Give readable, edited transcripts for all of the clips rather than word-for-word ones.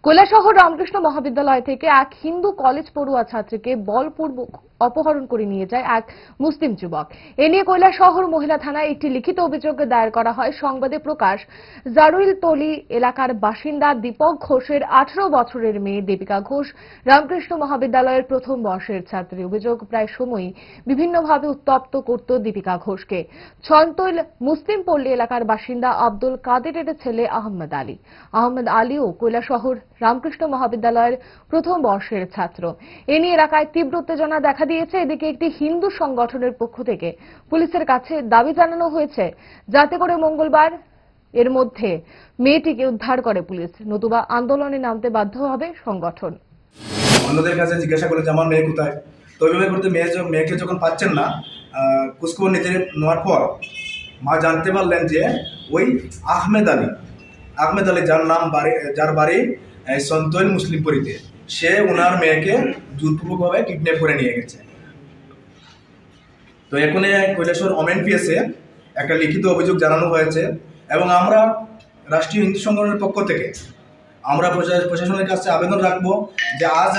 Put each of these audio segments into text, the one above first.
কৈলাসহর রামকৃষ্ণ মহাবিদ্যালয় থেকে এক হিন্দু কলেজ পড়ুয়া ছাত্রীকে বলপূর্বক অপহরণ করে নিয়ে যায় এক মুসলিম যুবক। এ নিয়ে কৈলাসহর মহিলা থানায় একটি লিখিত অভিযোগ দায়ের করা হয়। সংবাদে প্রকাশ, জারুইলতলী এলাকার বাসিন্দা দীপক ঘোষের 18 বছরের মেয়ে দীপিকা ঘোষ রামকৃষ্ণ মহাবিদ্যালয়ের প্রথম বর্ষের ছাত্রী। অভিযোগ, প্রায় সময়ই বিভিন্নভাবে উত্তপ্ত করত দীপিকা ঘোষকে। ছন্তৈল মুসলিম পল্লী এলাকার বাসিন্দা আব্দুল কাদেরের ছেলে আহমেদ আলী। আহমেদ আলীও কৈলাসহর রামকৃষ্ণ মহাবিদ্যালয়ের প্রথম বর্ষের ছাত্র। এ নিয়ে এলাকায় তীব্র উত্তেজনা দেখা দিয়েছে। এদিকে একটি হিন্দু সংগঠনের পক্ষ থেকে পুলিশের কাছে দাবি জানানো হয়েছে, যাতে করে মঙ্গলবার এর মধ্যে মেয়েটিকে উদ্ধার করে পুলিশ, নতুবা আন্দোলনে নামতে বাধ্য হবে সংগঠন। অন্যদের কাছে জিজ্ঞাসা করে যে আমার মেয়ে কোথায়, তো ওইভাবে করতে মেয়েকে যখন পাচ্ছেন না, খোঁজখবর নিতে নেওয়ার পর মা জানতে পারলেন যে ওই আহমেদ আলী যার বাড়ি সন্তৈল মুসলিমপুরিতে, সে ওনার মেয়েকে জোরপূর্বকভাবে কিডন্যাপ করে নিয়ে গেছে। তো এখানে কৈলাসহর ওমেন পিএসে একটা লিখিত অভিযোগ জানানো হয়েছে এবং আমরা রাষ্ট্রীয় হিন্দু সংগঠনের পক্ষ থেকে আমরা প্রশাসনের কাছে আবেদন রাখবো যে আজ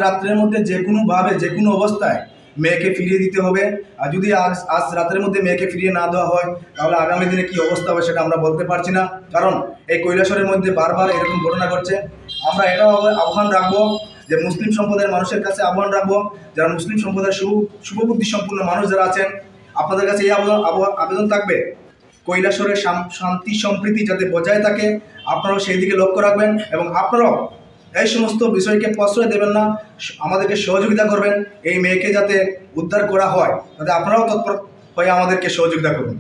রাত্রের মধ্যে যে কোনোভাবে যে কোনো অবস্থায় মেয়েকে ফিরিয়ে দিতে হবে। আর যদি আজ রাতের মধ্যে মেয়েকে ফিরিয়ে না দেওয়া হয়, তাহলে আগামী দিনে কি অবস্থা হবে সেটা আমরা বলতে পারছি না, কারণ এই কৈলাসহরের মধ্যে বারবার এরকম ঘটনা ঘটছে। আমরা এটাও আহ্বান রাখবো যে মুসলিম সম্প্রদায়ের মানুষের কাছে আহ্বান রাখবো, যারা মুসলিম সম্প্রদায়ের শুভবুদ্ধি সম্পূর্ণ মানুষ যারা আছেন, আপনাদের কাছে এই আবেদন থাকবে, কৈলাসহরের শান্তি সম্প্রীতি যাতে বজায় থাকে, আপনারাও সেই দিকে লক্ষ্য রাখবেন এবং আপনারাও এই সমস্ত বিষয়কে প্রশ্রয় দেবেন না, আমাদেরকে সহযোগিতা করবেন। এই মেয়েকে যাতে উদ্ধার করা হয়, যাতে আপনারাও তৎপর হয়ে আমাদেরকে সহযোগিতা করুন।